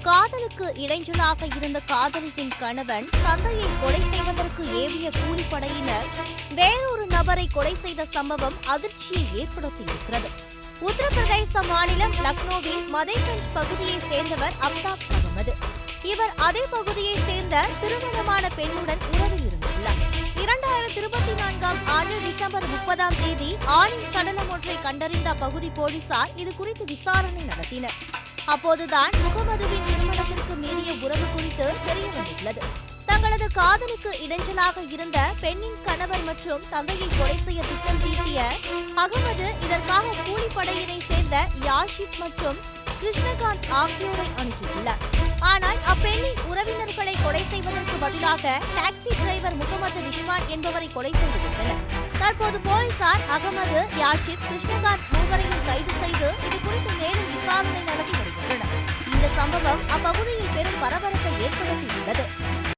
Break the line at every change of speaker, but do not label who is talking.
காதலுக்கு இடைஞ்சலாக இருந்த காதலியின் கணவன் தந்தையை கொலை செய்வதற்கு ஏவிய கூலிப்படையினர் வேறொரு நபரை கொலை செய்த சம்பவம் அதிர்ச்சியை ஏற்படுத்தியிருக்கிறது. உத்தரப்பிரதேச மாநிலம் லக்னோவில் மதேகஞ்ச் பகுதியைச் சேர்ந்தவர் அப்தாப் அகமது. இவர் அதே பகுதியைச் சேர்ந்த திருமணமான பெண்ணுடன் உறவில் இருந்துள்ளார். 2024ஆம் ஆண்டு டிசம்பர் 30ஆம் தேதி ஆணின் சடலம் ஒன்றை கண்டறிந்த அப்பகுதி போலீசார் இது குறித்து விசாரணை நடத்தினர். அப்போதுதான் முகமதுவின் திருமணத்திற்கு மீறிய உறவு குறித்து தெரிய வந்துள்ளது. தங்களது காதலுக்கு இடைஞ்சலாக இருந்த பெண்ணின் கணவர் மற்றும் தந்தையை கொலை செய்ய திட்டம் தீட்டிய அகமது இதற்காக கூலிப்படையினை சேர்ந்த யாஷிப் மற்றும் கிருஷ்ணகாந்த் ஆகியோரை அணுகியுள்ளார். ஆனால் அப்பெண்ணின் உறவினர்களை கொலை செய்வதற்கு பதிலாக டாக்ஸி டிரைவர் முகமது ரிஷ்வான் என்பவரை கொலை செய்துவிட்டனர். தற்போது போலீசார் அகமது, யாஷிப், கிருஷ்ணகாந்த் மூவரையும் கைது செய்து இது குறித்து மேலும் விசாரணை நடத்தி வருகின்றனர். இந்த சம்பவம் அப்பகுதியில் பெரும் பரபரப்பை ஏற்படுத்தியுள்ளது.